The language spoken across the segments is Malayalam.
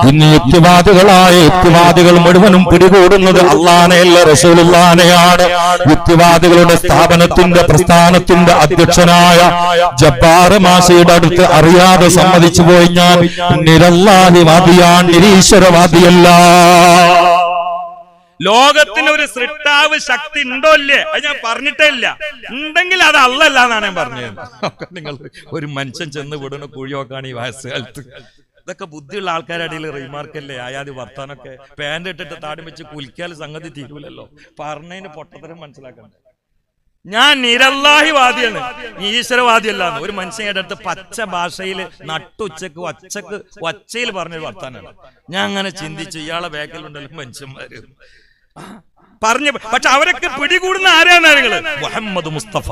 ഇന്ന് യുക്തിവാദികളായ യുക്തിവാദികൾ മുഴുവനും പിടികൂടുന്നത് അള്ളാനെയല്ല റസൂലുള്ളാനെയാണ്. യുക്തിവാദികളുടെ സ്ഥാപനത്തിന്റെ പ്രസ്ഥാനത്തിന്റെ അധ്യക്ഷനായ ജബ്ബാർ മാഷിയുടെ അടുത്ത് അറിയാതെ സമ്മതിച്ചു പോയി ഞാൻ നിരല്ലാഹിവാദിയാൻ, നിരീശ്വരവാദിയല്ല. ലോകത്തിന് ഒരു സൃഷ്ടാവ് ശക്തി ഉണ്ടോ ഇല്ലേ അത് ഞാൻ പറഞ്ഞിട്ടേ ഇല്ല. ഉണ്ടെങ്കിൽ അത് അള്ളല്ല എന്നാണ് ഞാൻ പറഞ്ഞത്. നിങ്ങൾ ഒരു മനുഷ്യൻ ചെന്ന് വിടുന്ന കുഴിയോക്കാണ് ഈ വയസ്സുകാലത്ത്. ഇതൊക്കെ ബുദ്ധിയുള്ള ആൾക്കാരുടെ ഇടയിൽ റീമാർക്കല്ലേ ആയാതി വർത്താനൊക്കെ. പാന്റ് ഇട്ടിട്ട് താടി വെച്ച് കുലിക്കാൽ സംഗതി തീരുമല്ലോ. പറഞ്ഞതിന് പൊട്ടത്തരം മനസ്സിലാക്കണ്ടേ. ഞാൻ നിരല്ലാഹിവാദിയാണ്, ഈശ്വരവാദിയല്ല. ഒരു മനുഷ്യന്റെ അടുത്ത് പച്ച ഭാഷയിൽ നട്ടുച്ചക്ക് ഒച്ചയിൽ പറഞ്ഞൊരു വർത്താനാണ്. ഞാൻ അങ്ങനെ ചിന്തിച്ചു, ഇയാളെ ബാക്കിലുണ്ടല്ലോ മനുഷ്യന്മാര് പറഞ്ഞു. പക്ഷെ അവരൊക്കെ പിടികൂടുന്ന ആരാണ്? നിങ്ങള് മുഹമ്മദ് മുസ്തഫ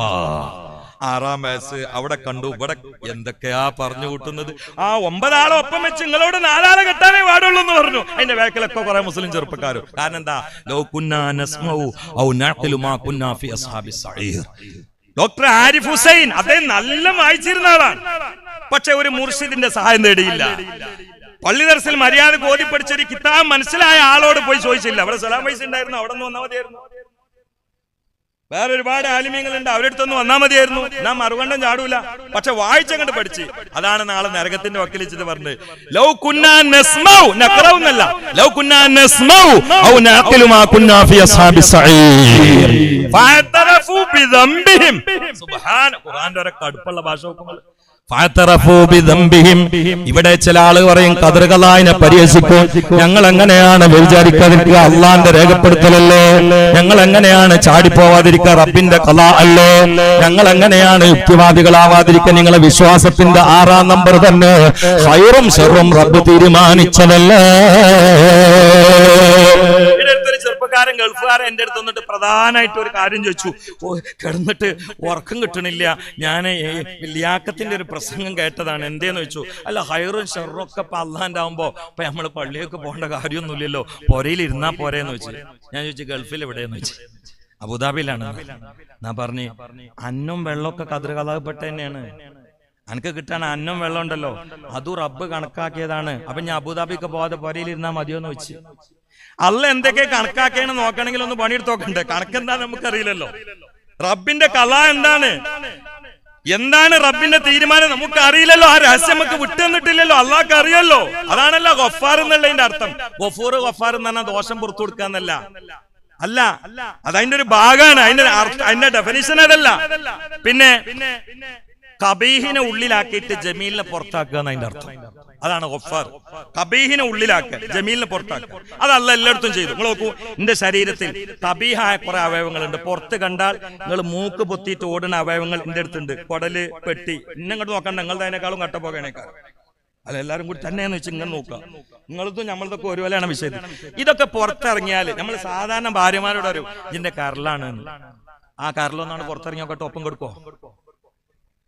6-ാം വയസ്സ് അവിടെ കണ്ടു. ഇവിടെ എന്തൊക്കെയാ പറഞ്ഞു കൂട്ടുന്നത്. ആ 9 ആളെ ഒപ്പം വെച്ച് നിങ്ങളോട് 4 ആളെ കെട്ടാനേ പാടുള്ളൂ എന്ന് പറഞ്ഞു. അതിന്റെ ബാക്കിലൊക്കെ കുറെ മുസ്ലിം ചെറുപ്പക്കാരും. കാരണം എന്താ? ലൗ കുന്നാ നസ്മഉ ഔ നഅഖിലു മാ കുന്നാ ഫി അസ്ഹാബിസ് സഈർ. ഡോക്ടർ ആരിഫ് ഹുസൈൻ അദ്ദേഹം നല്ല വായിച്ചിരുന്ന ആളാണ്. പക്ഷെ ഒരു മുർഷിദിന്റെ സഹായം തേടിയില്ല. പള്ളി ദർസിൽ മര്യാദ ഓതി പഠിച്ചൊരു കിതാബ് മനസ്സിലായ ആളോട് പോയി ചോദിച്ചില്ല. അവിടെ സലാം വൈസ് ഉണ്ടായിരുന്നു, അവിടെ നിന്ന് വന്നാൽ മതിയായിരുന്നു. വേറെ ഒരുപാട് ആലിമീങ്ങളുണ്ട്, അവരുടെ അടുത്തൊന്നും വന്നാൽ മതിയായിരുന്നു. നാം മറുകണ്ഠം ചാടൂല. പക്ഷെ വായിച്ചങ്ങോട്ട് പഠിച്ച്. അതാണ് നാളെ നരകത്തിന്റെ വക്കിലിച്ചത് പറഞ്ഞത്. ലൗ കുന്നാ നസ്മഉ നഖറൗന്നല്ല, ലൗ കുന്നാ നസ്മഉ ഔ നഅഖിലു മാ കുന്നാ ഫി അസ്ഹാബിസ് സഈർ ഫഅതറഫു ബിദംബിഹിം. സുബ്ഹാന, ഖുർആന്റെ ഒരു കടുപ്പുള്ള ഭാഷ നോക്കുമ്പോൾ ഇവിടെ ചില ആള് പറയും ഖദറുകളായിനെ പരിഹസിക്കും. ഞങ്ങൾ എങ്ങനെയാണ് വിചാരിക്കാതിരിക്കുക? അള്ളാന്റെ രേഖപ്പെടുത്തലല്ലേ. ഞങ്ങൾ എങ്ങനെയാണ് ചാടിപ്പോവാതിരിക്കുക? റബ്ബിന്റെ ഖലാ അല്ലേ. ഞങ്ങൾ എങ്ങനെയാണ് യുക്തിവാദികളാവാതിരിക്കുക? നിങ്ങളെ വിശ്വാസത്തിന്റെ 6-ാം നമ്പർ തന്നെ ഖൈറും ശർറും റബ്ബ് തീരുമാനിച്ചതല്ലേ. ചെറുപ്പക്കാരൻ ഗൾഫുകാരൻ എന്റെ അടുത്ത് വന്നിട്ട് പ്രധാനമായിട്ട് ഒരു കാര്യം ചോദിച്ചു. കിടന്നിട്ട് ഉറക്കം കിട്ടണില്ല, ഞാൻ ലിയാഖത്തിന്റെ ഒരു പ്രസംഗം കേട്ടതാണ്, എന്തേന്ന് ചോദിച്ചു. അല്ല, ഹൈറും ഷെറും ഒക്കെ ഇപ്പൊ അള്ളാന്റെ ആവുമ്പോ ഇപ്പൊ നമ്മള് പള്ളിയൊക്കെ പോകേണ്ട കാര്യമൊന്നുമില്ലല്ലോ, പുരയിൽ ഇരുന്നാ പോരേന്ന് വെച്ച്. ഞാൻ ചോദിച്ചു ഗൾഫിൽ എവിടെയെന്ന് വെച്ച്. അബുദാബിയിലാണ്. ഞാൻ പറഞ്ഞു അന്നും വെള്ളമൊക്കെ കതിർകലാകപ്പെട്ട തന്നെയാണ്. എനിക്ക് കിട്ടാൻ അന്നം വെള്ളം ഉണ്ടല്ലോ, അതും റബ്ബ് കണക്കാക്കിയതാണ്. അപ്പൊ ഞാൻ അബുദാബിക്ക് പോവാതെ പുരയിൽ ഇരുന്നാ മതിയോന്ന് വെച്ച്. അല്ല എന്തൊക്കെ കണക്കാക്കിയെന്ന് നോക്കണമെങ്കിൽ ഒന്ന് പണിയെടുത്ത് നോക്കണ്ടേ? കണക്കെന്താ നമുക്കറിയില്ലല്ലോ. റബ്ബിന്റെ ഖലാ എന്താണ് റബ്ബിന്റെ തീരുമാനം നമുക്ക് അറിയില്ലല്ലോ. ആ രഹസ്യം നമുക്ക് വിട്ടുതന്നിട്ടില്ലല്ലോ. അള്ളാഹ്ക്ക് അറിയല്ലോ. അതാണല്ലോ ഗഫാർ എന്നുള്ളതിന്റെ അർത്ഥം. ഗഫൂർ ഗഫാർ എന്ന് പറഞ്ഞാൽ ദോഷം പുറത്തു കൊടുക്കാന്നല്ല. അല്ല, അതതിന്റെ ഒരു ഭാഗമാണ്. അതിന്റെ ഡെഫിനിഷൻ അതല്ല. പിന്നെ കബീഹിനെ ഉള്ളിലാക്കിയിട്ട് ജമീലിനെ പുറത്താക്കുക എന്നതിന്റെ അർത്ഥം. അതാണ് ഗഫാർ. കബീഹിനെ ഉള്ളിലാക്കുക, ജമീലിനെ പുറത്താക്കുക. അതല്ല എല്ലായിടത്തും ചെയ്തു. നിങ്ങൾ നോക്കൂ, എന്റെ ശരീരത്തിൽ കബീഹായ കുറെ അവയവങ്ങളുണ്ട്. പുറത്ത് കണ്ടാൽ നിങ്ങൾ മൂക്ക് പൊത്തിയിട്ട് ഓടുന്ന അവയവങ്ങൾ എന്റെ അടുത്തുണ്ട്. കുടല്, പെട്ടി. ഇന്നങ്ങോട്ട് നോക്കണ്ട, നിങ്ങൾ അതിനേക്കാളും കട്ടപ്പോകണേക്കാൾ. അതെല്ലാരും കൂടി തന്നെയെന്ന് വെച്ച് ഇങ്ങനെ നോക്കുക. നിങ്ങളതും നമ്മളതൊക്കെ ഒരുപോലെയാണ് വിഷയത്തിൽ. ഇതൊക്കെ പുറത്തിറങ്ങിയാൽ നമ്മൾ സാധാരണ ഭാര്യമാരോട് ഒരു ഇതിന്റെ കരലാണ്. ആ കരലൊന്നാണ് പുറത്തിറങ്ങി നോക്കട്ടെ, ഒപ്പം കൊടുക്കോ?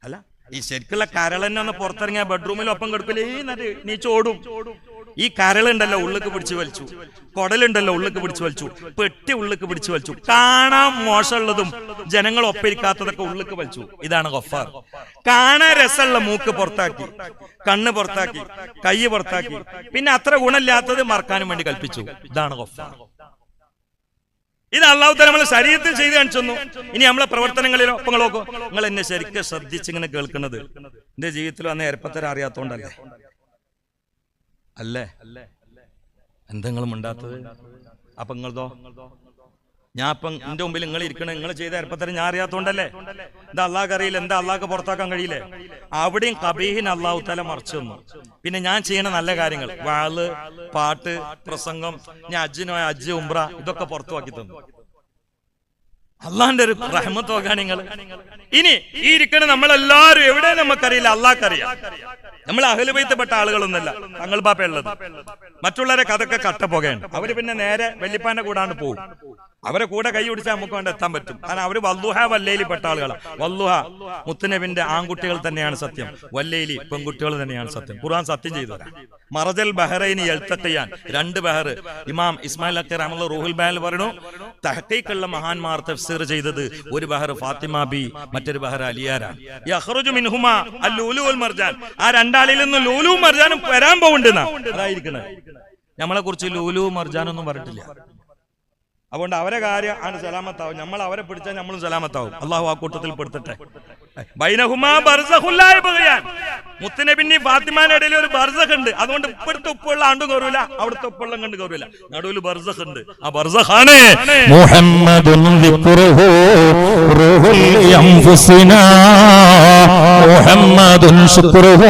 അല്ല, ഈ ശരിക്കുള്ള കരൾ തന്നെ ഒന്ന് പുറത്തിറങ്ങിയ ബെഡ്റൂമിൽ ഒപ്പം കൊടുക്കില്ലേ, നീ ചോടും. ഈ കരളുണ്ടല്ലോ ഉള്ളിക്ക് പിടിച്ചു വലിച്ചു, കുടലുണ്ടല്ലോ ഉള്ളിക്ക് പിടിച്ചു വലിച്ചു, പെട്ടി ഉള്ളിക്ക് പിടിച്ചു വലിച്ചു, കാണാൻ മോശമുള്ളതും ജനങ്ങൾ ഒപ്പിരിക്കാത്തതൊക്കെ ഉള്ളിക്ക് വലിച്ചു. ഇതാണ് ഗഫാർ. കാണാൻ രസമുള്ള മൂക്ക് പുറത്താക്കി, കണ്ണ് പുറത്താക്കി, കൈ പുറത്താക്കി, പിന്നെ അത്ര ഗുണമില്ലാത്തത് മറക്കാനും വേണ്ടി കൽപ്പിച്ചു. ഇതാണ് ഗഫാർ. ഇത് അള്ളാഹു തആല നമ്മളെ ശരീരത്തിൽ ചെയ്ത് കാണിച്ചു. ഇനി നമ്മളെ പ്രവർത്തനങ്ങളിലോ ഒപ്പം നോക്കൂ. നിങ്ങൾ എന്നെ ശരിക്കും ശ്രദ്ധിച്ചിങ്ങനെ കേൾക്കുന്നത് എന്റെ ജീവിതത്തിൽ വന്ന എരപ്പത്തരം അറിയാത്തോണ്ടല്ലേ? അല്ലേ? എന്തെങ്കിലും ഉണ്ടാത്തത്? അപ്പൊ നിങ്ങളതോ? ഞാൻ ഇപ്പം എന്റെ മുമ്പിൽ നിങ്ങൾ ഇരിക്കണേ, നിങ്ങൾ ചെയ്ത എരപ്പത്തരം ഞാൻ അറിയാത്തോണ്ടല്ലേ? എന്താ അള്ളാഹ്ക്ക് അറിയില്ല? എന്താ അള്ളാഹ്ക്ക് പുറത്താക്കാൻ കഴിയില്ലേ? അവിടെയും കബീഹിന് അള്ളാഹു തആല മറച്ചു തന്നു. പിന്നെ ഞാൻ ചെയ്യണ നല്ല കാര്യങ്ങൾ, വാള്, പാട്ട്, പ്രസംഗം, ഞാൻ ഹജ്ജിനോ ഹജ്ജ്, ഉംറ, ഇതൊക്കെ പുറത്തുവാക്കി തന്നു. അള്ളാന്റെ ഒരു റഹ്മത്ത് നോക്കാൻ നിങ്ങൾ. ഇനി ഈ ഇരിക്കണ നമ്മളെല്ലാരും എവിടെ നമുക്കറിയില്ല, അള്ളാഹ്ക്കറിയാം. നമ്മൾ അഹ്ലു ബൈത്ത്പ്പെട്ട ആളുകളൊന്നുമല്ല, തങ്ങൾ ബാപ്പ ഉള്ളത്. മറ്റുള്ളവരെ കഥക്കെ കട്ട പോകുകയാണ്. അവര് പിന്നെ നേരെ വല്യപ്പാന്റെ കൂടാണ് പോകും. അവരെ കൂടെ കൈ പിടിച്ചാൽ നമുക്ക് കൊണ്ട് എത്താൻ പറ്റും. കാരണം അവര് വല്ലുഹ വല്ലയിലി പെട്ട ആളുകളാണ്. വല്ലുഹ മുത്തുനബിന്റെ ആൺകുട്ടികൾ തന്നെയാണ് സത്യം, വല്ലയിലി പെൺകുട്ടികൾ തന്നെയാണ് സത്യം. ഖുർആൻ സത്യം ചെയ്തതാ. മറജൽ ബഹറൈനി യൽതഖിയാൻ, 2 ബഹർ. ഇമാം ഇസ്മായിൽ അഖി റഹ്മത്തുള്ളാഹി റൂഹുൽ ബയാനിൽ പറയുന്നു, തഹ്ഖീഖുള്ള മഹാന്മാർ തഫ്സീർ ചെയ്തത് ഒരു ബഹർ ഫാത്തിമ ബി, മറ്റൊരു ബഹർ അലിയാരാണ്. യഖ്റുജു മിൻഹുമാ അൽ-ലൂലു വൽ മർജാൻ. ആ രണ്ടാളിൽ നിന്ന് ലൂലുവും മർജാനും വരാൻ പോകുന്നുണ്ടെന്നാ അതായിരിക്കണേ. നമ്മളെ കുറിച്ച് ലൂലു മർജാനൊന്നും പറഞ്ഞിട്ടില്ല. അതുകൊണ്ട് അവരെ കാര്യം ആണ് സലാമത്താവും. നമ്മൾ അവരെ പിടിച്ചാൽ നമ്മളും സലാമത്താവും. അള്ളാഹു ആ കൂട്ടത്തിൽ പെടുത്തട്ടെ. ബൈനഹുമാ ബർസഖുൻ ലാ യബ്ഗിയാൻ. മുത്തുനബിന്നി ഫാത്തിമാന്റെ ഇടയിൽ ഒരു ബർസഖ് ഉണ്ട്. അതുകൊണ്ട് ഇപ്പോഴത്തെ ഉപ്പുള്ള ആണ്ടും കയറൂല, അവിടുത്തെ ഉപ്പുള്ള കണ്ട് കയറൂല. നടുവിൽ ബർസഖ് ഉണ്ട്. ആ ബർസഖാണ് മുഹമ്മദുൻ ദിക്റുഹു റൂഹുൽ അൻഫുസിനാ മുഹമ്മദുൻ ശുക്റുഹു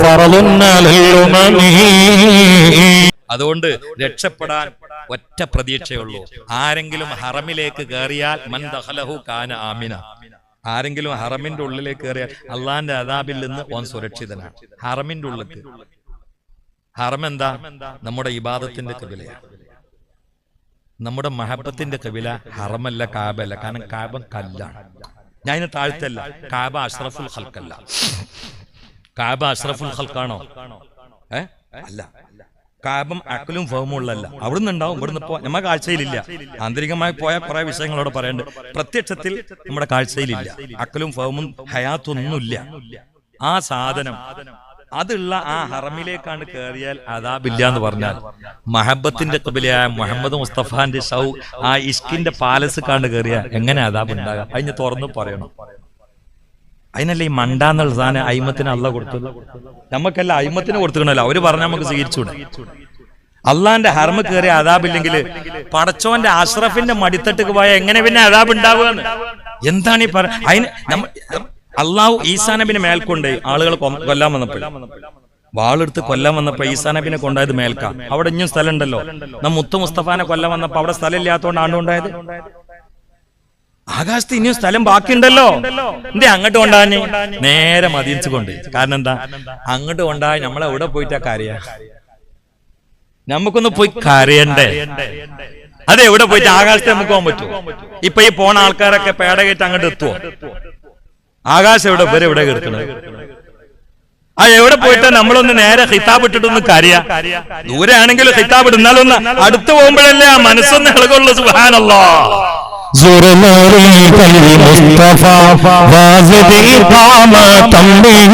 ഫറളുൻ അലൽ ഉമമി. അതുകൊണ്ട് രക്ഷപ്പെടാൻ ഒറ്റ പ്രതീക്ഷയുള്ളൂ. ആരെങ്കിലും ഹറമിലേക്ക് കയറിയാൽ മൻ ദഖലഹു കാന ആമിന. ആരെങ്കിലും ഹറമിന്റെ ഉള്ളിലേക്ക് കയറിയാൽ അള്ളാന്റെ അദാബിൽ നിന്ന് ഓൻ സുരക്ഷിതനാണ്. ഹറമിന്റെ ഉള്ളിലേക്ക്. ഹറം എന്താ? നമ്മുടെ ഇബാദത്തിന്റെ കബിലയാണ്, നമ്മുടെ മഹബത്തിന്റെ കബില. ഹറമല്ല, കാബല്ല. കാരണം കാബ കല്ലാണ്. ഞാൻ ഇതിന് താഴ്ത്തല്ല. കാബ അഷ്റഫുൽ ഖൽഖല്ല. കാബ അഷ്റഫുൽ ഖൽഖാണോ? അല്ല. കാബം അക്കലും ഫഹമുള്ളല്ല. അവിടുന്ന് ഉണ്ടാവും, ഇവിടുന്ന് നമ്മുടെ കാഴ്ചയിലില്ല. ആന്തരികമായി പോയ കുറെ വിഷയങ്ങളോട് പറയേണ്ടത്. പ്രത്യക്ഷത്തിൽ നമ്മുടെ കാഴ്ചയിലില്ല. അക്കലും ഫഹമും ഹയാത്തൊന്നുമില്ല. ആ സാധനം അതുള്ള ആ ഹറമിലേക്കാണ് കയറിയാൽ അദാബില്ല എന്ന് പറഞ്ഞാൽ, മഹബത്തിന്റെ കബിലയായ മുഹമ്മദ് മുസ്തഫാന്റെ ആ ഇഷ്കിന്റെ പാലസ് കാണ്ട് കയറിയാൽ എങ്ങനെ അദാബ് ഉണ്ടാകാം? അതിന് തുറന്നു പറയണം. അതിനല്ലേ ഈ മണ്ടാന്നുള്ള സാധനം അയിമത്തിന് അള്ള കൊടുത്തത്. നമുക്കല്ല അയിമത്തിന് കൊടുത്തിക്കണല്ലോ. അവര് പറഞ്ഞാൽ നമുക്ക് സ്വീകരിച്ചൂടെ? അള്ളാന്റെ ഹർമ്മ കയറിയ അദാബില്ലെങ്കിൽ പടച്ചോന്റെ അഷ്റഫിന്റെ മടിത്തട്ടിക്ക് പോയാൽ എങ്ങനെ പിന്നെ അദാബ് ഉണ്ടാവുക? എന്താണ് ഈ അതിന് അള്ളാഹു ഈസാ നബിനെ മേൽക്കൊണ്ട് ആളുകൾ കൊല്ലാൻ വന്നപ്പോൾ, വാളെടുത്ത് കൊല്ലാൻ വന്നപ്പോ ഈസാ നബിനെ കൊണ്ടായത് മേൽക്കാം. അവിടെ ഇഞ്ഞും സ്ഥലം ഉണ്ടല്ലോ. മുത്തു മുസ്തഫാനെ കൊല്ലാൻ വന്നപ്പോ അവിടെ സ്ഥലം ഇല്ലാത്തതുകൊണ്ട് ആണ്ടുണ്ടായത്. ആകാശത്ത് ഇനിയും സ്ഥലം ബാക്കിയുണ്ടല്ലോ. എന്തേ അങ്ങോട്ട് കൊണ്ടാഞ്ഞ്? നേരെ മദീനത്ത് കൊണ്ട്. കാരണം എന്താ? അങ്ങോട്ട് കൊണ്ടായി നമ്മളെ എവിടെ പോയിട്ടാ കരയാ? നമുക്കൊന്ന് പോയി കരയണ്ടേ? അതെ, എവിടെ പോയിട്ട് ആകാശത്ത് നമുക്ക് പോകാൻ പറ്റുമോ? ഇപ്പൊ ഈ പോണ ആൾക്കാരൊക്കെ പേടകേറ്റ് അങ്ങോട്ട് എത്തുവോ? ആകാശം എവിടെ വരെ എവിടെ കിടക്കണത്? ആ എവിടെ പോയിട്ട് നമ്മളൊന്ന് നേരെ ഹിതാബ് ഇട്ടിട്ടൊന്ന് കരയാ? ദൂരെ ആണെങ്കിലും ഹിതാബ് ഇടുന്നാലൊന്ന് അടുത്ത് പോകുമ്പോഴല്ലേ ആ മനസ്സൊന്ന് ഇളകുള്ളൂ. സുബ്ഹാനല്ലാഹ്. زرنوري قلبي مصطفى وازد إقامة به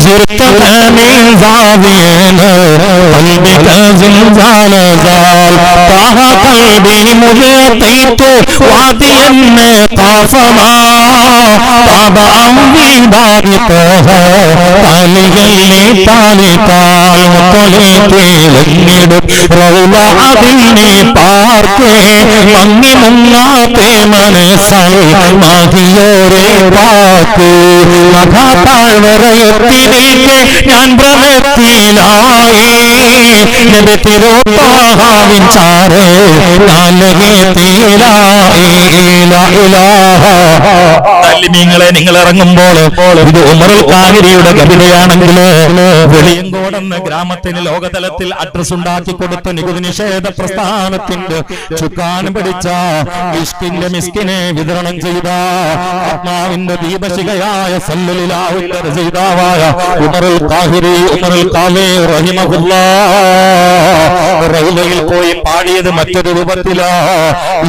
زرتك من زاوينا قلبك زلزال زال طه قلبي مجطيت واديا طاف ما طاب أمري بارطها طالقا طالقا مطلقي لنيد رولا عدلني باركي مني منا മനസ്സായി മാഹിയോരെ പാക്ക് മഹാതാഴ്വരയത്തിലേക്ക് ഞാൻ ഭ്രമത്തിലായി തിരുപ്പാവിൻ ചാറ് നിങ്ങളെ നിങ്ങൾ ഇറങ്ങുമ്പോൾ ഇത് ഉമറുൽ ഖാഹിരിയുടെ കവിതയാണെങ്കിലോ വെളിയങ്കോടെന്ന ഗ്രാമത്തിന് ലോകതലത്തിൽ അഡ്രസ് ഉണ്ടാക്കി കൊടുത്ത നികുതി നിഷേധ പ്രസ്ഥാനത്തിന്റെ ചുക്കാൻ പിടിച്ച ഇഷ്കിന്റെ മിസ്കിനെ വിതരണം ചെയ്ത ആത്മാവിന്റെ ദീപശിഖയായ സല്ലല്ലാഹുവിന്റെ രചയിതാവായ ഉമറുൽ ഖാഹിരി റഹിമഹുല്ലാഹ് റൗലയിൽ പോയി പാടിയത് മറ്റൊരു രൂപത്തിലാ.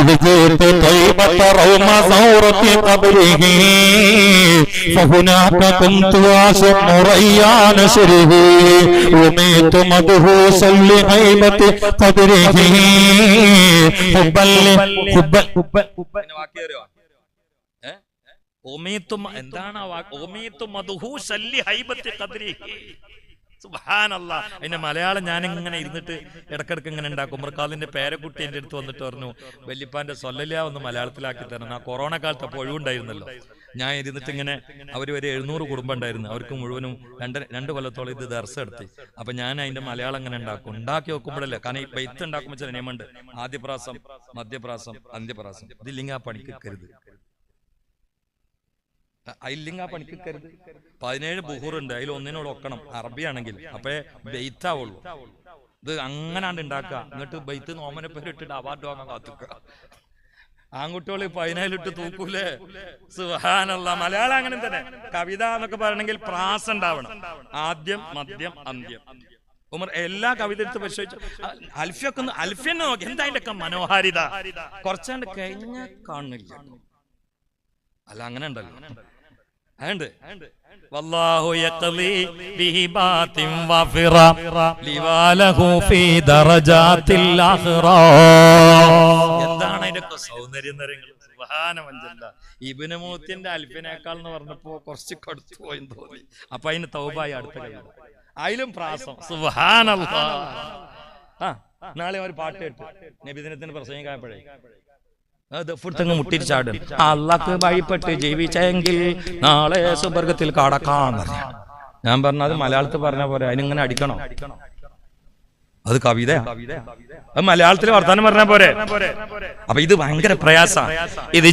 ഇത് കേട്ട് ത്വയ്ബത റൗമ സൗറത്തി ഖബരിഹി ഫഹുനാക കുന്തു അസ്മു റയ്യാന ശരിഹി ഉമീതു മദ്ഹു സല്ലി ഹൈബത്തി ഖബരിഹി ഹുബ്ബല്ലി എന്താണ് സുബ്ഹാനല്ലാഹ്. അതിന്റെ മലയാളം ഞാനിങ്ങനെ ഇരുന്നിട്ട് ഇടക്കിടക്ക് ഇങ്ങനെ ഉണ്ടാക്കും. ഉമർഖാദിന്റെ പേരക്കുട്ടി എന്റെ അടുത്ത് വന്നിട്ട് പറഞ്ഞു, വല്യപ്പാന്റെ സ്വല്ലല്ലാഹ് ഒന്ന് മലയാളത്തിലാക്കി തരണം. ആ കൊറോണ കാലത്ത് അപ്പോൾ ഒഴിവുണ്ടായിരുന്നല്ലോ. ഞാൻ ഇരുന്നിട്ട് ഇങ്ങനെ അവർ ഒരു 700 കുടുംബം ഉണ്ടായിരുന്നു. അവർക്ക് മുഴുവനും രണ്ട് കൊല്ലത്തോളം ഇത് ദർസ് എടുത്തി. അപ്പൊ ഞാൻ അതിന്റെ മലയാളം ഇങ്ങനെ ഉണ്ടാക്കി നോക്കുമ്പോഴല്ലേ, കാരണം ഈ ബൈത്ത് ഉണ്ടാക്കുമ്പോൾ ചില നിയമമുണ്ട്. ആദ്യപ്രാസം, മധ്യപ്രാസം, അന്ത്യപ്രാസം. ഇതില്ലെങ്കിൽ ആ പണിക്കരുത്, അതില്ലെങ്കിൽ ആ പണിക്കരുത്. 17 ബുഹൂറുണ്ട്, അതിൽ ഒന്നിനോട് ഒക്കണം അറബിയാണെങ്കിൽ, അപ്പേ ബെയ്ത്താവുള്ളൂ. ഇത് അങ്ങനാണ്ട് ഉണ്ടാക്കുക. എന്നിട്ട് ബെയ്ത്ത് നോമനെ പേരിട്ടിട്ട് അവാർഡ് വാങ്ങാൻ കാത്തുക്കുക. ആൺകുട്ടികൾ 17 ഇട്ട് തൂക്കൂലേ? സുബ്ഹാനല്ലാഹ്. മലയാളം അങ്ങനെ തന്നെ. കവിത എന്നൊക്കെ പറയണമെങ്കിൽ പ്രാസം ഉണ്ടാവണം. ആദ്യം, മദ്യം, അന്ത്യം. ഉമർ എല്ലാ കവിത എടുത്ത് പരിശോധിച്ചു. അൽഫിയന്നെ നോക്കി, എന്താ അതിന്റെ മനോഹാരിത, കുറച്ചാണ്ട് കഴിഞ്ഞ കാണില്ല. അല്ല അങ്ങനെ ഉണ്ടല്ലോ, അതുണ്ട്. വല്ലാഹു യഖ്ലി ബിഹിബാത്തിൻ വഫിറ ലിവാലഹു ഫീ ദറജാത്തിൽ ആഖിറ. എന്താണ് അതിന്റെ സൗന്ദര്യം നിറങ്ങൾ. സുബ്ഹാനല്ലാഹ്. ഇബ്നു മൂത്തിന്റെ അൽഫിനേക്കാൾ എന്ന് പറഞ്ഞപ്പോ കുറച്ച് കടുത്തു പോയെന്ന് തോന്നി. അപ്പൊ അതിന് തൗബായി അടുത്ത കവിത അതിലും പ്രാസം. സുബ്ഹാനല്ലാഹ്. നാളെ ഒരു പാട്ട് കേട്ടു നബിദിനത്തിന് പ്രസംഗിക്കായപ്പോഴേ ഫുഡ്തങ്ങ് മുട്ടിരിച്ചാടും. അള്ളാഹ്ക്ക് വഴിപ്പെട്ട് ജീവിച്ചെങ്കിൽ നാളെ സുബർഗത്തിൽ കടക്കാന്ന്. ഞാൻ പറഞ്ഞ അത് മലയാളത്തിൽ പറഞ്ഞ പോലെ അതിനിങ്ങനെ അടിക്കണോ? അത് കവിത, അത് മലയാളത്തിൽ വർത്താനം പറഞ്ഞ പോരെ. അപ്പൊ ഇത് ഭയങ്കര പ്രയാസ. ഇത്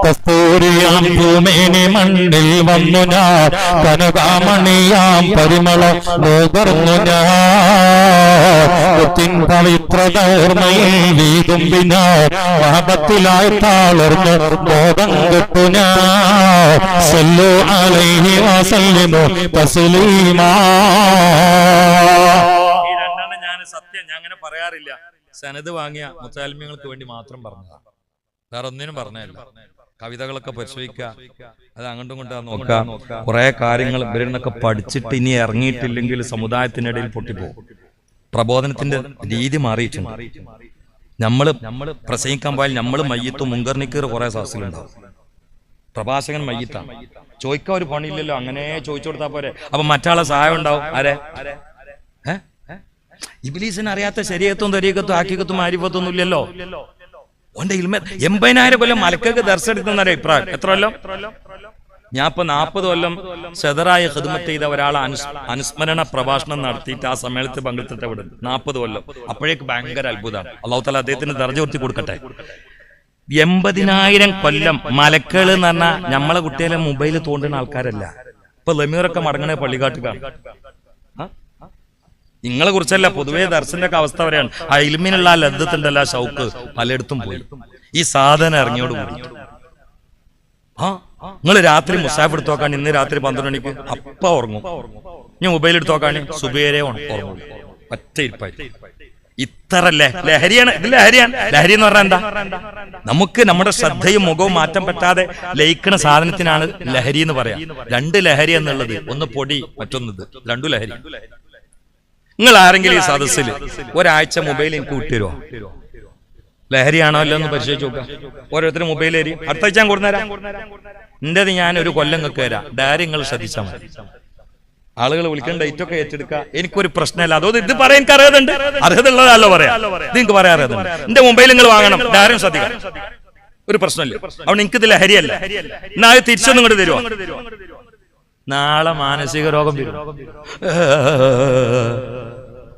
കസ്തൂരിയാം ഭൂമേനി മണ്ണിൽ വന്നു ഞാൻ, കനകാമണിയാം പരിമളം നുകർന്നു ഞാൻ, പവിത്രത ഓർമ്മയിൽ വീതും വിനാൻ പാപത്തിലായി താളർന്ന് ബോധം കെട്ടു ഞാൻ. സല്ലു അലൈഹി വസല്ലിമു തസ്ലീമാ. ഈ രണ്ടെണ്ണം ഞാൻ സത്യം ഞാൻ അങ്ങനെ പറയാറില്ല. സനത് വാങ്ങിയ മുത്തലിമ്യങ്ങൾക്ക് വേണ്ടി മാത്രം പറഞ്ഞതാണ്, വേറെ ഒന്നിനും പറഞ്ഞല്ല. കവിതകളൊക്കെ പരിശോധിക്കുക, അത് അങ്ങോട്ടും ഇങ്ങോട്ടും നോക്കാം. കുറെ കാര്യങ്ങൾ ഇവരിൽ നിന്നൊക്കെ പഠിച്ചിട്ട് ഇനി ഇറങ്ങിയിട്ടില്ലെങ്കിൽ സമുദായത്തിനിടയിൽ പൊട്ടിപ്പോകും. പ്രബോധനത്തിന്റെ രീതി മാറിയിട്ടുണ്ട്. നമ്മള് പ്രസംഗിക്കാൻ പോയാൽ നമ്മള് മയ്യത്തും മുങ്കർണിക്കർ കുറെ സാഹസിലുണ്ടാവും. പ്രഭാഷകൻ മയ്യത്താണ്, ചോദിക്കാൻ ഒരു പണിയില്ലല്ലോ, അങ്ങനെ ചോദിച്ചു കൊടുത്താൽ പോരെ. അപ്പൊ മറ്റാളെ സഹായം ഉണ്ടാവും. ആരെ? ഇബ്ലീസിന് അറിയാത്ത ശരീഅത്തും തരീഖത്തും ഹഖീഖത്തും മാരിഫത്തൊന്നും ഇല്ലല്ലോ. ഓന്റെ ഇൽമ 80,000 കൊല്ലം മലക്കൊക്കെ ദർശനം അഭിപ്രായം. എത്ര കൊല്ലം? ഞാൻ ഇപ്പൊ 40 കൊല്ലം സദറായ ഖിദ്മത്ത് ചെയ്ത ഒരാളെ അനുസ്മരണ പ്രഭാഷണം നടത്തിയിട്ട് ആ സമ്മേളനത്തിൽ പങ്കെടുത്തിട്ട് വിടും. 40 കൊല്ലം. അപ്പോഴേക്ക് ഭയങ്കര അത്ഭുതമാണ്. അല്ലാഹു തആല അദ്ദേഹത്തിന് ദർജ ഉയർത്തി കൊടുക്കട്ടെ. 80,000 കൊല്ലം മലക്കുകൾ എന്ന് പറഞ്ഞാൽ നമ്മളെ കുട്ടികളെ മൊബൈൽ തോണ്ടുന്ന ആൾക്കാരല്ല. ഇപ്പൊ ലമീറൊക്കെ മടങ്ങണേ പള്ളിക്കാട്ടുകാണ്. നിങ്ങളെ കുറിച്ചല്ല, പൊതുവേ ദർശന്റെ ഒക്കെ അവസ്ഥ വരെയാണ്. ആ ഇൽമിനുള്ള ആ ലദ്ദത്തുണ്ടല്ല, ഷൗക്ക് പലയിടത്തും പോയി. ഈ സാധനം ഇറങ്ങിയോട് കൂടി നിങ്ങൾ രാത്രി മുസാഫ് എടുത്ത് നോക്കാൻ, ഇന്ന് രാത്രി 12 മണിക്ക് അപ്പ ഉറങ്ങും. ഞാൻ മൊബൈൽ എടുത്ത് നോക്കാൻ സുബേരെ ഉറങ്ങും. ഒറ്റ ഇരിപ്പായി. ഇത്ര ലഹരിയാണ് ഇത്. ലഹരി എന്ന് പറഞ്ഞാൽ എന്താ? നമുക്ക് നമ്മുടെ ശ്രദ്ധയും മുഖവും മാറ്റം പറ്റാതെ ലയിക്കുന്ന സാധനത്തിനാണ് ലഹരി എന്ന് പറയാം. 2 ലഹരി എന്നുള്ളത്, ഒന്ന് പൊടി, മറ്റൊന്നത്. 2 ലഹരി. നിങ്ങൾ ആരെങ്കിലും ഈ സദസ്സിൽ ഒരാഴ്ച മൊബൈൽ എനിക്ക് വിട്ടുതരുമോ? ലഹരിയാണോ അല്ലോ എന്ന് പരിശോധിച്ച് നോക്കാം. ഓരോരുത്തരും മൊബൈൽ ഏരി അടുത്ത ആഴ്ച ഞാൻ കൊടുന്നേരാം. എന്റേത് ഞാൻ ഒരു കൊല്ലം നിങ്ങൾക്ക് തരാം. ഡയറി നിങ്ങൾ ശ്രദ്ധിച്ചാൽ മതി. ആളുകൾ വിളിക്കേണ്ട ഡേറ്റ് ഒക്കെ ഏറ്റെടുക്കുക. എനിക്കൊരു പ്രശ്നമില്ല. അതോ ഇത് പറയാൻ എനിക്ക് അറിയാതുണ്ട്, അർഹത ഉള്ളതല്ലോ പറയാം. ഇത് നിങ്ങൾക്ക് പറയാൻ അറിയാതുണ്ട്. എന്റെ മൊബൈൽ നിങ്ങൾ വാങ്ങണം, ഡയറിയും ശ്രദ്ധിക്കണം. ഒരു പ്രശ്നമില്ല. അതുകൊണ്ട് എനിക്കിത് ലഹരിയല്ല. എന്നാ അത് തിരിച്ചൊന്നും ഇങ്ങോട്ട് തരുമോ? നാളെ മാനസിക രോഗം വരും.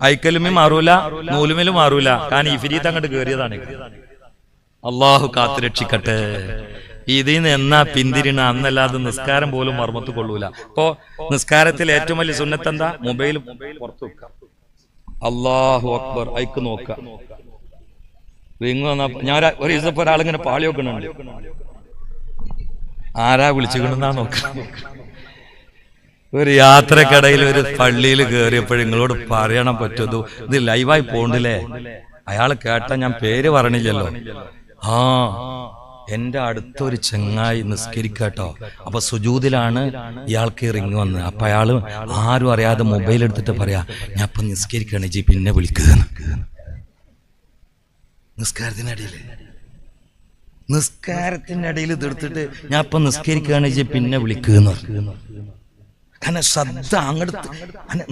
ഐക്കലുമേ മാറൂല, നൂലുമേലും മാറൂല. കാരണം ഈ ഫിരീത്ത് അങ്ങോട്ട് കയറിയതാണ്. അള്ളാഹു കാത്തുരക്ഷിക്കട്ടെ. ഇതിൽ നിന്ന് എന്നാ പിന്തിരിണ അന്നല്ലാതെ നിസ്കാരം പോലും മർമ്മത്ത് കൊള്ളൂല. ഇപ്പോ നിസ്കാരത്തിൽ ഏറ്റവും വലിയ സുന്നത്ത് എന്താ? മൊബൈൽ പുറത്തു വെക്കാം. അള്ളാഹു അക്ബർ. അയക്ക് നോക്കാം. ഞാൻ ഒരു ദിവസം ഒരാളിങ്ങനെ പാളി വെക്കണുണ്ട്. ആരാ വിളിച്ചുകൊണ്ടെന്നാ നോക്കാം. ഒരു യാത്രക്കിടയിൽ ഒരു പള്ളിയിൽ കയറിയപ്പോൾ നിങ്ങളോട് പറയണം പറ്റുമോ? ഇത് ലൈവായി പോണ്ടില്ലേ? അയാൾ കേട്ട ഞാൻ പേര് പറഞ്ഞില്ലല്ലോ. എന്റെ അടുത്തൊരു ചെങ്ങായി നിസ്കരിക്കട്ടോ. അപ്പൊ സുജൂദിലാണ് ഇയാൾക്ക് റിങ് വന്നത്. അപ്പൊ അയാള് ആരും അറിയാതെ മൊബൈൽ എടുത്തിട്ട് പറയാ, ഞാൻ ഇപ്പൊ നിസ്കരിക്കണേ ജി, പിന്നെ വിളിക്കുക. നിസ്കാരത്തിനിടയിൽ ഇതെടുത്തിട്ട് ഞാൻ ഇപ്പൊ നിസ്കരിക്കുകയാണ് ജി, പിന്നെ വിളിക്കുക. കാരണം ശ്രദ്ധ അങ്ങടുത്ത്.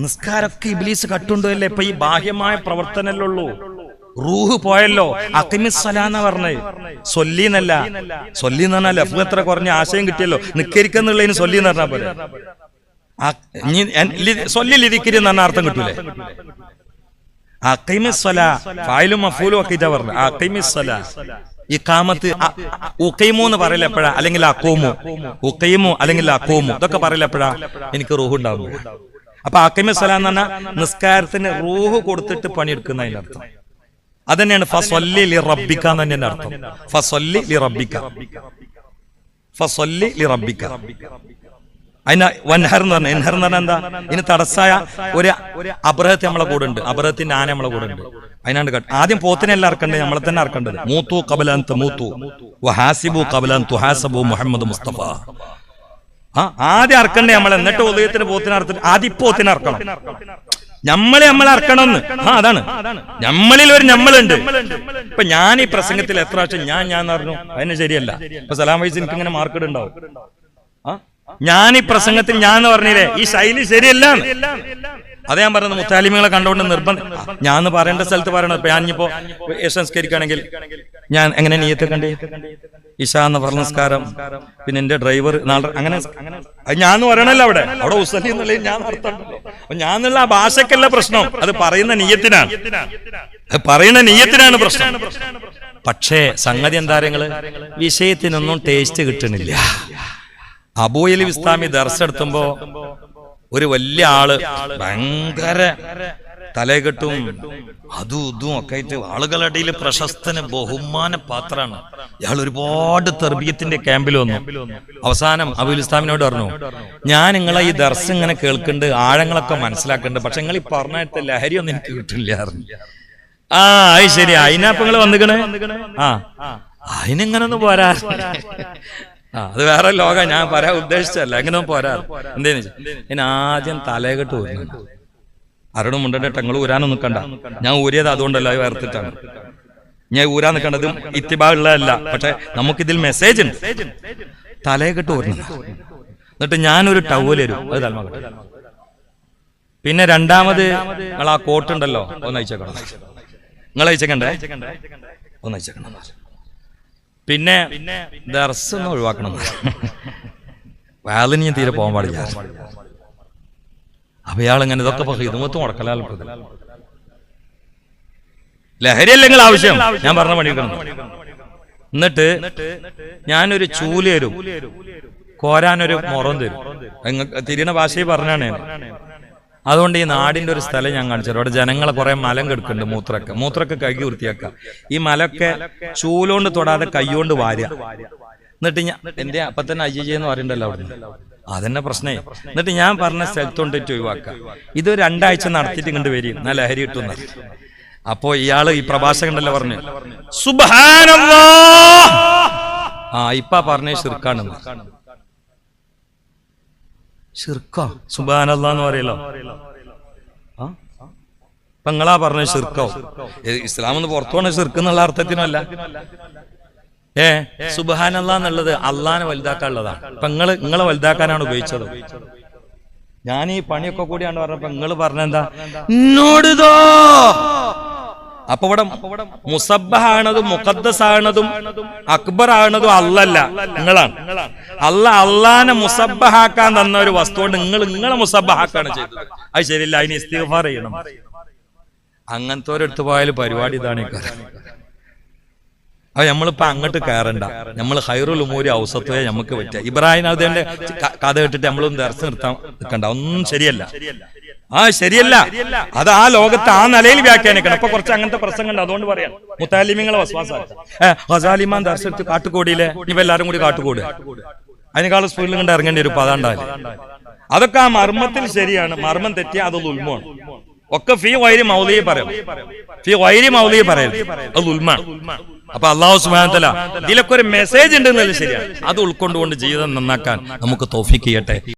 നിസ്കാരമൊക്കെ ഇബ്ലീസ് കട്ടുണ്ടല്ലേ? ഇപ്പൊ ഈ ബാഹ്യമായ പ്രവർത്തനമല്ലേ ഉള്ളൂ. റൂഹ് പോയല്ലോ. അഖിമിസ്സലാന്ന പറഞ്ഞേ, സൊല്ലിന്നല്ല. സൊല്ലി എന്ന് പറഞ്ഞാൽ ലഫ്ള് എത്ര കുറഞ്ഞ ആശയം കിട്ടിയല്ലോ. നിക്കരിക്കുന്നുള്ളതിന് സൊല്ലി എന്ന് പറഞ്ഞാൽ പോലെ. സൊല്ലി ലിരിക്കരി എന്ന് പറഞ്ഞ അർത്ഥം കിട്ടൂലേ? അഖിമിസ്സലാ ഫായിലും മഫൂലും ഒക്കെ ഇതാ പറഞ്ഞു. അഖിമിസ്സലാ ഇഖാമത്ത് ഉഖൈമു എന്ന് പറയില്ല എപ്പോഴാ, അല്ലെങ്കിൽ അഖൂമു, ഉഖൈമു അല്ലെങ്കിൽ അഖൂമു ഇതൊക്കെ പറയില്ല എപ്പോഴാ, എനിക്ക് റൂഹ് ഉണ്ടാവും. അപ്പൊ അഖീമു സ്വലാത്ത് എന്ന് പറഞ്ഞാൽ നിസ്കാരത്തിന് റൂഹ് കൊടുത്തിട്ട് പണിയെടുക്കുന്നതിന്റെ അർത്ഥം അതന്നെയാണ്. ഫസ്വല്ലി ലിറബ്ബിക എന്ന് തന്നെയാണ് അർത്ഥം. ഫസ്വല്ലി ലിറബ്ബിക, ഫസ്വല്ലി ലിറബ്ബിക. അതിന് വൻഹർ എന്ന് പറഞ്ഞ, എൻഹർ എന്ന് പറഞ്ഞാൽ എന്താ, ഇനി തടസ്സായ ഒരു അബ്രഹത്ത് നമ്മളെ കൂടെ ഉണ്ട്, അബ്രഹത്തിന്റെ ആന നമ്മളെ കൂടെ ഉണ്ട്. അതിനാണ്ട് ആദ്യം പോത്തിനെല്ലാം ഇറക്കണ്ടേ, നമ്മളെ തന്നെ ഇറക്കേണ്ടത്. മൂത്തു ഖബല അൻ തമൂതു വഹാസിബു ഖബല അൻ തുഹാസബു മുഹമ്മദ് മുസ്തഫ. ആദ്യം ഇറക്കണ്ടേ നമ്മളെ, എന്നിട്ട് ഉദയത്തിന് പോത്തിനെ അറുത്തിട്ട് ആദ്യം പോത്തിനെ ഇറക്കണം. നമ്മളെ ഇറക്കണം എന്ന്. അതാണ് നമ്മളിൽ ഒരു നമ്മളുണ്ട്. ഇപ്പൊ ഞാൻ ഈ പ്രസംഗത്തിൽ എത്ര പ്രാവശ്യം ഞാൻ പറഞ്ഞു, അതിന് ശരിയല്ല. ഇപ്പൊ സലാം വൈസ് എനിക്ക് ഇങ്ങനെ മാർക്കറ്റ് ഉണ്ടാവും. ഞാൻ ഈ പ്രസംഗത്തിൽ ഞാൻ പറഞ്ഞില്ലേ ഈ ശൈലി ശരിയല്ല. അത് ഞാൻ പറയുന്നത് മുത്താലിമികളെ കണ്ടുകൊണ്ട് നിർബന്ധം ഞാൻ പറയേണ്ട സ്ഥലത്ത് പറയണം. ഇപ്പൊ ഞാനിപ്പോ സംസ്കരിക്കുകയാണെങ്കിൽ ഞാൻ എങ്ങനെ നീയത്ത് കണ്ടേ, ഇഷ എന്ന് പറഞ്ഞ നമസ്കാരം, പിന്നെ എന്റെ ഡ്രൈവർ നാളെ അങ്ങനെ ഞാൻ പറയണല്ലോ. അവിടെ ഉസലി എന്നുള്ള ഞാൻ നടത്തണ്ടല്ലോ. അപ്പൊ ഞാൻ എന്നുള്ള ആ ഭാഷക്കല്ല പ്രശ്നം, അത് പറയുന്ന നീയത്തിനാണ്, പ്രശ്നം. പക്ഷേ സംഗതി എന്താരങ്ങള്, വിഷയത്തിനൊന്നും ടേസ്റ്റ് കിട്ടണില്ല. അബൂയലി ഇസ്ലാമി ദർസ് എടുത്തുമ്പോ ഒരു വലിയ ആള് ഭയങ്കര തലകെട്ടും അതും ഇതും ഒക്കെ ആയിട്ട് ആളുകളുടെ ഇടയിൽ പ്രശസ്തന് ബഹുമാന പാത്രാണ്. ഇയാൾ ഒരുപാട് തെർബിയത്തിന്റെ ക്യാമ്പിൽ വന്നു. അവസാനം അബൂൽ ഇസ്ലാമിനോട് പറഞ്ഞു, ഞാൻ നിങ്ങളെ ഈ ദർസ് ഇങ്ങനെ കേൾക്കുന്നുണ്ട്, ആഴങ്ങളൊക്കെ മനസ്സിലാക്കുന്നുണ്ട്, പക്ഷെ നിങ്ങൾ ഈ പറഞ്ഞ ലഹരി ഒന്നും എനിക്ക് കിട്ടില്ല. അത് ശരി, അതിനപ്പൊ നിങ്ങൾ വന്നിക്കണേ. അതിനെങ്ങനൊന്നും പോരാ, അത് വേറെ ലോക, ഞാൻ പറയാൻ ഉദ്ദേശിച്ചല്ല, എങ്ങനെ പോരാ. എന്തേന്ന് വെച്ചാൽ ഇനി ആദ്യം തലകെട്ട് ഊരുന്നുണ്ട്. ആരോടും മുണ്ടേ നിങ്ങൾ ഊരാനൊന്നും നിൽക്കണ്ട, ഞാൻ ഊരിയത് അതുകൊണ്ടല്ല, വേർത്തിട്ടാണ് ഞാൻ ഊരാൻ നിൽക്കേണ്ടതും ഇത്തിബാ ഉള്ളതല്ല. പക്ഷെ നമുക്കിതിൽ മെസ്സേജ് ഉണ്ട്. തലകെട്ട് ഊരുന്നുണ്ട്. എന്നിട്ട് ഞാനൊരു ടവൽ തരും, അത് തലമകട്ടെ. പിന്നെ രണ്ടാമത് നിങ്ങൾ ആ കോട്ടുണ്ടല്ലോ ഒന്ന് അയച്ചേക്കണം, നിങ്ങൾ അയച്ചേക്കണ്ടേ, ഒന്ന് അയച്ചേക്കണം. പിന്നെ ദർസ് ഒന്ന് ഒഴിവാക്കണം, വാലിന് തീരെ പോകാൻ പാടില്ല. അപ്പൊ ഇയാളിങ്ങനെ ഇതൊക്കെ ഇതുമൊത്തും മുടക്കലാൽ ലഹരി അല്ലെങ്കിൽ ആവശ്യം ഞാൻ പറഞ്ഞ പണിയെടുക്കണം. എന്നിട്ട് ഞാനൊരു ചൂല് തരും, കോരാനൊരു മുറം തരും. തിരിയണ ഭാഷയിൽ പറഞ്ഞാണ്. അതുകൊണ്ട് ഈ നാടിന്റെ ഒരു സ്ഥലം ഞാൻ കാണിച്ചു. അവിടെ ജനങ്ങളെ കുറെ മലം കെടുക്കുന്നുണ്ട്, മൂത്രമൊക്കെ കഴുകി വൃത്തിയാക്കുക. ഈ മലൊക്കെ ചൂലോണ്ട് തൊടാതെ കൈകൊണ്ട് വാരുക. എന്നിട്ട് ഞാൻ എന്റെ അപ്പൊ തന്നെ അയ്യെന്ന് പറയണ്ടല്ലോ അവിടെ, അതന്നെ പ്രശ്നേ. എന്നിട്ട് ഞാൻ പറഞ്ഞ സ്ഥലത്തോണ്ടിട്ട് ഒഴിവാക്കുക. ഇത് 2 ആഴ്ച നടത്തിയിട്ട് ഇങ്ങോട്ട് വരും, ഞാൻ ലഹരി കിട്ടുന്ന. അപ്പോ ഇയാള് ഈ പ്രഭാഷകണ്ടല്ലോ പറഞ്ഞു, സുബ്ഹാനല്ലാഹ്. ഇപ്പ പറഞ്ഞ ശിർക്കാണ്. ഷിർക്കോ സുബ്ഹാനല്ലാഹ് എന്ന് പറയല്ലോ. അപ്പൊ നിങ്ങളാ പറഞ്ഞ ഷിർക്കോ, ഇസ്ലാം എന്ന് പുറത്തു പോണ ഷിർക്ക് എന്നുള്ള അർത്ഥത്തിനല്ല. സുബ്ഹാനല്ലാഹ് എന്നുള്ളത് അള്ളാനെ വലുതാക്കാനുള്ളതാണ്. അപ്പൊ നിങ്ങളെ വലുതാക്കാനാണ് ഉപയോഗിച്ചത്. ഞാൻ ഈ പണിയൊക്കെ കൂടിയാണ് പറഞ്ഞപ്പോ നിങ്ങള് പറഞ്ഞെന്താ എന്നോടിതോ. അപ്പൊ ഇവിടെ മുസബ്ബഹാണതും മുഖദ്ദസ് ആണതും അക്ബർ ആണതും അല്ലല്ല, നിങ്ങളാണ്. അള്ളാനെ മുസബ്ബഹാക്കാൻ തന്ന ഒരു വസ്തു കൊണ്ട് നിങ്ങളെ മുസബ്ബഹാക്കാണ് ചെയ്തത്. അത് ശരിയല്ല, അതിന് ഇസ്തിഗ്ഫാർ ചെയ്യണം. അങ്ങനത്തെ ഒരെടുത്ത് പോയാലും പരിപാടി ഇതാണ്. അത് നമ്മളിപ്പോ അങ്ങോട്ട് കയറണ്ട, നമ്മൾ ഹൈറുൽ ഉമൂരി ഔസത്വേ നമുക്ക് പറ്റുക. ഇബ്രാഹിം അതിന്റെ കഥ കേട്ടിട്ട് നമ്മളൊന്നും ദർശനം നിർത്താൻ നിൽക്കണ്ട, ഒന്നും ശരിയല്ല. ശരിയല്ല, അത് ആ ലോകത്ത് ആ നിലയിൽ വ്യാഖ്യാനിക്കണം. ഇപ്പൊ കുറച്ച് അങ്ങനത്തെ പ്രസംഗം ഉണ്ട്, അതുകൊണ്ട് പറയാം. മുത്താലിമിങ്ങളെ വസ്വാസാലിമാൻ ദർശനത്ത് കാട്ടുകോടിയിലെ ഇവ എല്ലാരും കൂടി കാട്ടുകോട്, അതിനേക്കാളും സ്പീഡിൽ കണ്ട് ഇറങ്ങേണ്ടി വരും. ഇപ്പൊ അതാണ്ടാല് അതൊക്കെ ആ മർമ്മത്തിൽ ശരിയാണ്. മർമ്മം തെറ്റിയ അത് ഉൽമാണ്. ഒക്കെ ഫീ വൈരി മൗലിയെ പറയാം, ഫീ വൈരി മൗലിയെ പറയാം, അത് ഉൽമാണ്. അപ്പൊ അല്ലാഹു സുബ്ഹാനഹു വ തആല ഇതിലൊക്കെ ഒരു മെസ്സേജ് ഉണ്ട് എന്നല്ല ശരിയാണ്. അത് ഉൾക്കൊണ്ടുകൊണ്ട് ജീവിതം നന്നാക്കാൻ നമുക്ക് തൗഫീഖ് ചെയ്യട്ടെ.